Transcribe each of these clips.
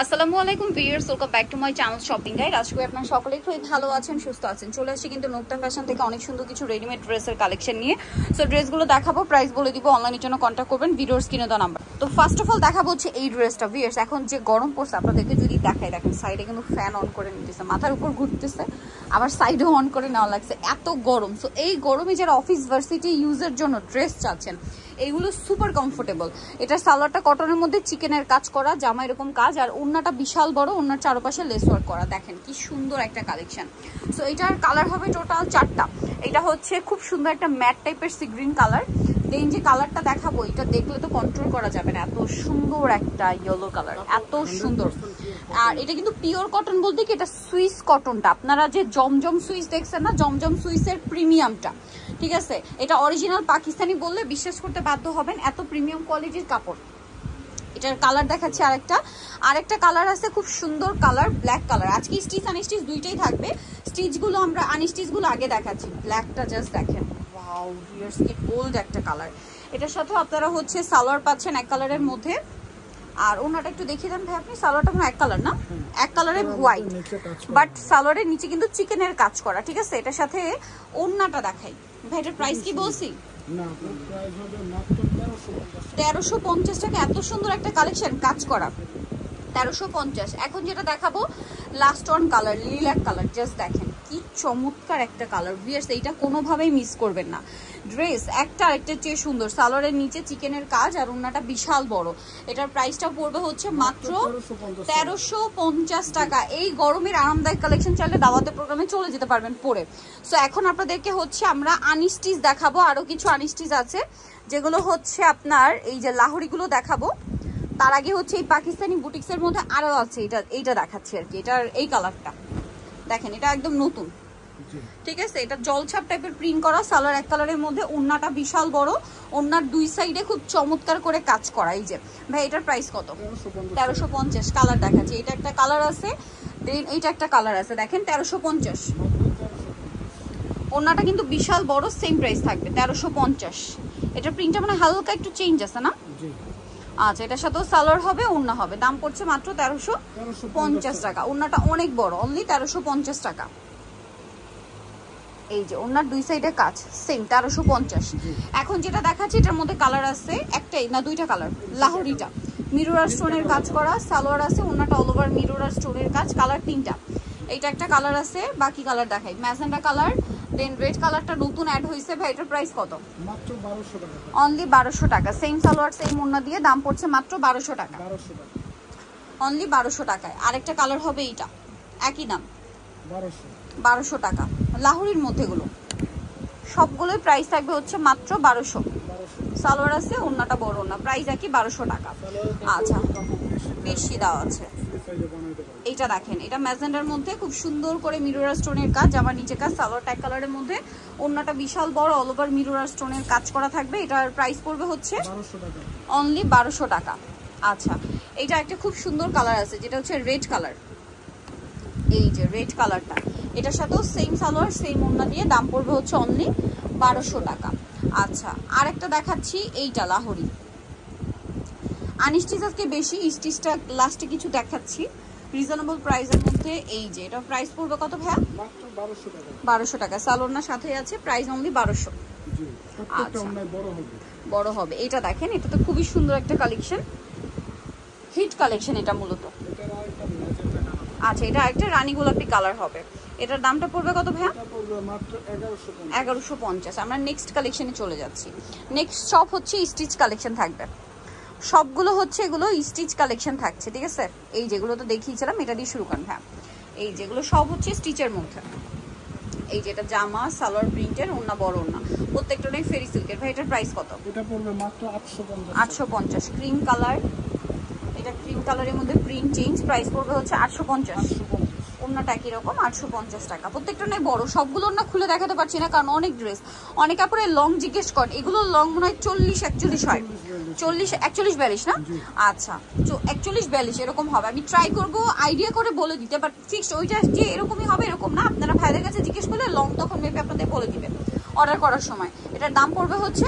আসসালামু আলাইকুম viewers, welcome back to my channel shopping guide. আজকে আপনারা সকলেই খুবই ভালো আছেন, সুস্থ আছেন। চলে আসছি কিন্তু নোকতা ফ্যাশন থেকে অনেক সুন্দর কিছু রেডিমেড ড্রেসের কালেকশন নিয়ে। সো ড্রেসগুলো দেখাবো, প্রাইস বলে দিব, অনলাইনের জন্য কন্ট্যাক্ট করবেন ভিডিওর স্ক্রিনে দেওয়া নাম্বার। তো ফার্স্ট অফ অল দেখাবো হচ্ছে এই ড্রেসটা। ভিউয়ার্স, এখন যে গরম পড়ছে আপনাদেরকে যদি দেখাই, দেখেন সাইডে কিন্তু ফ্যান অন করে নিতেছে, মাথার উপর ঘুরতেছে, আবার সাইডেও অন করে নেওয়া লাগছে, এত গরম। সো এই গরমে যারা অফিস ভার্সিটি ইউজের জন্য ড্রেস চাচ্ছেন, এইগুলো সুপার কমফোর্টেবল। এটা সালোয়ারটা কটনের মধ্যে চিকেনের কাজ করা, জামা এরকম কাজ, আর ওড়নাটা বিশাল বড়, ওড়নার চারপাশে লেস ওয়ার্ক করা। দেখেন কি সুন্দর একটা কালেকশন। সো এটার কালার হবে টোটাল 4টা। এটা হচ্ছে খুব সুন্দর একটা ম্যাট টাইপের সি গ্রিন কালার। দেন যে কালারটা দেখাবো, এটা দেখলে তো কন্ট্রোল করা যাবে না, এত সুন্দর একটা ইয়েলো কালার, এত সুন্দর। আর এটা কিন্তু পিওর কটন বলতে কি, এটা সুইস কটনটা, আপনারা যে জমজম সুইস দেখছেন না, জমজম সুইসের প্রিমিয়ামটা, ঠিক আছে? এটা অরিজিনাল পাকিস্তানি বললে বিশ্বাস করতে বাধ্য হবেন, এত প্রিমিয়াম কোয়ালিটির কাপড়। এটার কালার দেখাচ্ছি আরেকটা কালার আছে, খুব সুন্দর কালার, ব্ল্যাক কালার। আজকে স্টিচ আনস্টিচ দুইটাই থাকবে। স্টিচগুলো আমরা আনস্টিচগুলো আগে দেখাচ্ছি। ব্ল্যাকটা জাস্ট দেখেন, ওয়াও ভিউয়ার্স, কি বোল্ড একটা কালার। এটার সাথে আপনারা হচ্ছে সালোয়ার পাচ্ছেন এক কালারের মধ্যে। আর ওনাটা একটু দেখিয়ে দেন ভাই আপনি। সালোয়ারটা কোনো এক কালার না, এক কালারের হোয়াইট, বাট সালোয়ারের নিচে কিন্তু চিকেনের কাজ করা, ঠিক আছে? এটার সাথে ওন্নাটা দেখাই ভাই। এটার প্রাইস কি বলছি? 1350 টাকা। এত সুন্দর একটা কালেকশন, কাজ করা 1350। এখন যেটা দেখাবো last one colour, lilac colour, just দেখেন কি চমৎকার একটা কালার। ভিউয়ার্স, এইটা কোনোভাবেই মিস করবেন না। ড্রেস একটা আরেকটার চেয়ে সুন্দর, সালোয়ারের নিচে চিকেনের কাজ, আর ওন্নাটা বিশাল বড়। এটার প্রাইসটা পড়বে হচ্ছে মাত্র 1350 টাকা। এই গরমের আরামদায়ক কালেকশন চাইলে দাওয়াতে প্রোগ্রামে চলে যেতে পারবেন পরে। সো এখন আপনাদেরকে হচ্ছে আমরা আনস্টিচ দেখাবো, আরো কিছু আনস্টিচ আছে যেগুলো হচ্ছে আপনার এই যে লাহোরিগুলো দেখাবো। তার আগে হচ্ছে এই পাকিস্তানি বুটিক্সের মধ্যে আরো আছে, এইটা দেখাচ্ছি আর কি। এটার এই কালারটা দেখেন, এটা একদম নতুন, ঠিক আছে? এটা জলছাপ টাইপের প্রিন্ট করা, সালোয়ার এক কালারের মধ্যে, ওন্নাটা বিশাল বড়, ওন্নার দুই সাইডে খুব চমৎকার করে কাজ করা। এই যে ভাই, এটার প্রাইস কত? 1350। কালার দেখাচ্ছি, এটা একটা কালার আছে, দেন এইটা একটা কালার আছে, দেখেন 1350। ওন্নাটা কিন্তু বিশাল বড়, সেম প্রাইস থাকবে 1350। এটার প্রিন্টটা মানে হালকা একটু চেঞ্জ আছে না? আচ্ছা, এটার সাথেও সালোয়ার হবে, ওন্না হবে। দাম পড়ছে মাত্র 1350 টাকা। ওন্নাটা অনেক বড়, অনলি 1350 টাকা। এই যে ওন্নার দুই সাইডে কাজ, সেম 1350। এখন যেটা দেখাচ্ছি, এটার মধ্যে কালার আছে একটাই না দুইটা কালার। লাহোরিটা মিরর আর স্টোনের কাজ করা, সালোয়ার আছে, ওন্নাটা অল ওভার মিরর আর স্টোনের কাজ, কালার 3টা। এইটা একটা কালার আছে, বাকি কালার দেখাই। ম্যাজেন্টা কালার, দেন রেড কালারটা নতুন অ্যাড হয়েছে। ভাই, এটার প্রাইস কত? মাত্র 1200 টাকা। অনলি 1200 টাকা। সেম সালোয়ার সেম ওন্না দিয়ে দাম পড়ছে মাত্র 1200 টাকা। অনলি 1200 টাকায়। আরেকটা কালার হবে এইটা, একই দাম 1200 টাকা। লাহোরির মধ্যে গুলো সবগুলোই প্রাইস থাকবে হচ্ছে মাত্র 1200। সালোয়ার আছে, ওন্নাটা বড় না, প্রাইস একই 1200 টাকা। আচ্ছা, বেশি দেওয়া আছে। এইটা দেখেন, এটা ম্যাজেন্ডার মধ্যে খুব সুন্দর করে মিরর স্টোনের কাজ, আমার নিচে কাজ, সালোয়ার ট্যাগ কালারের মধ্যে, ওন্নাটা বিশাল বড়, অল ওভার মিরর স্টোনের কাজ করা থাকবে। এটার প্রাইস পড়বে হচ্ছে অনলি 1200 টাকা। আচ্ছা, এটা একটা খুব সুন্দর কালার আছে, যেটা হচ্ছে রেড কালার। এই যে রেড কালারটা, এটার সাথেও সেম সালোয়ার সেম ওন্না দিয়ে দাম পড়বে হচ্ছে অনলি 1200 টাকা। আচ্ছা, আরেকটা দেখাচ্ছি, এইটা লাহোরি। আনস্টিচ আজকে বেশি, স্টিচটা লাস্টে কিছু দেখাচ্ছি রিজনেবল প্রাইসের মধ্যে। এই যে এটা প্রাইস পড়বে কত ভাইয়া? মাত্র 1200 টাকা। 1200 টাকা। সালোয়ার সাথে আছে, প্রাইস অনলি 1200। আচ্ছা, বড় হবে। এটা দেখেন, এটা তো খুবই সুন্দর একটা কালেকশন, হিট কালেকশন এটা মূলত। আচ্ছা, এটা একটা রানী গোলাপি কালার হবে। এটার দামটা পড়বে কত ভাইয়া? মাত্র 1150। আমরা নেক্সট কালেকশনে চলে যাচ্ছি। নেক্সট সব হচ্ছে স্টিচ কালেকশন থাকবে, সবগুলো হচ্ছে এগুলো স্টিচ কালেকশন থাকছে, ঠিক আছে? এই যেগুলো তো দেখিয়েছিলাম, এটা দিয়ে শুরু করেন। হ্যাঁ, এই যেগুলো সব হচ্ছে স্টিচের মধ্যে। এই যে এটা জামা, সালোয়ার প্রিন্টের, ওন্না বড় ওন্না, প্রত্যেকটা অনেক ফেরি সিল্কের। ভাই, এটার প্রাইস কত? এটা পড়বে মাত্র 850। 850। ক্রিম কালার, এটা ক্রিম কালারের মধ্যে প্রিন্ট চেঞ্জ, প্রাইস পড়বে হচ্ছে 850। ওন্নাটা একই রকম 850 টাকা। প্রত্যেকটা নয় বড়, সবগুলো না খুলে দেখাতে পারছি না কারণ অনেক ড্রেস, অনেক কাপড়ে লং জিজ্ঞেস করেন। এগুলো লং মনে হয় 40-41 হয়, 41-42 না? আচ্ছা, 41-42 এরকম হবে। আমি ট্রাই করবো আইডিয়া করে বলে দিতে, বাট ফিক্সড ওইটা যে এরকমই হবে এরকম না। আপনারা ভাইদের কাছে জিজ্ঞেস করলে লং তখন মেপে আপনাদের বলে দিবেন অর্ডার করার সময়। এটার দাম পড়বে হচ্ছে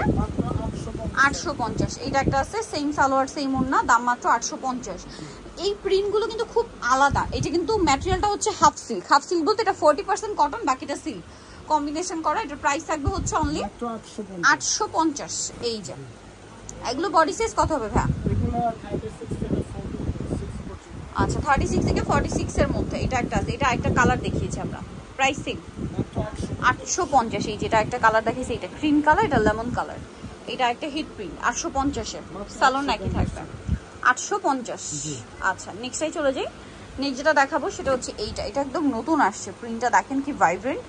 850। এইটা একটা আছে, সেম সালোয়ার সেম ওন্না, দাম মাত্র 850। এই প্রিন্টগুলো কিন্তু খুব আলাদা। এটা কিন্তু ম্যাটেরিয়ালটা হচ্ছে হাফ সিল্ক। হাফ সিল্ক বলতে এটা 40% কটন, বাকিটা সিল্ক কম্বিনেশন করা। এটার প্রাইস থাকবে হচ্ছে অনলি 850। এই যে এগুলো বডি সাইজ কত হবে ভাই? আচ্ছা 36 থেকে 46 এর মধ্যে। এটা একটা আছে, এটা একটা কালার দেখিয়েছি আমরা। Price same 850। এই যেটা একটা কালার দেখিয়েছি, এটা ক্রিম কালার, এটা লেমন কালার, এটা একটা হিট প্রিন্ট 850 এ। সালোন নাকি থাকবে 850। আচ্ছা নেক্সটটাই চলে যাই। নেক্সট যেটা দেখাবো সেটা হচ্ছে এইটা। এটা একদম নতুন আসছে, প্রিন্টটা দেখেন কি ভাইব্রেন্ট।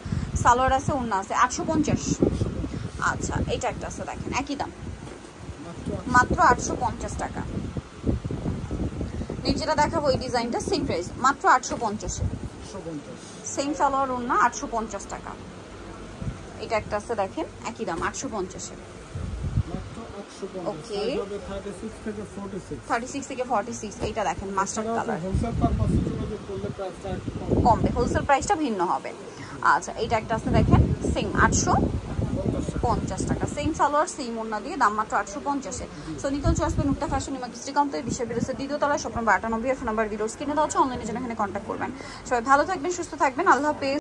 সালোয়ার আছে, ওড়না আছে 850। আচ্ছা এটা একটা আছে দেখেন, একই দাম মাত্র 850 টাকা। নেক্সট যেটা দেখাবো এই ডিজাইনটা সেম প্রাইস মাত্র 850 এ। সেম সালোয়ার ওড়না 850 টাকা। এটা একটা আছে দেখেন, একই দাম 850 এ। ওকে 36 থেকে 46। এইটা দেখেন মাস্টার কালার, কমবে, হোলসেল প্রাইসটা ভিন্ন হবে। আচ্ছা এইটা একটা আছে দেখেন, সেম 850 টাকা। সেম সালোয়ার সেম ওড়না দিয়ে দাম মাত্র 850 এ। সো নিতে হচ্ছে আসবে নুক্তা ফ্যাশন ইমার্জেন্সি কাউন্টার, বিশ্বের বিরুদ্ধে দ্বিতীয় তলায়, স্বপ্ন 98 ফোন নাম্বার ভিডিওস কিনে দেওয়া হচ্ছে। অনলাইনে জন্য এখানে কন্ট্যাক্ট করবেন। সবাই ভালো থাকবেন, সুস্থ থাকবেন, আল্লাহ হাফেজ।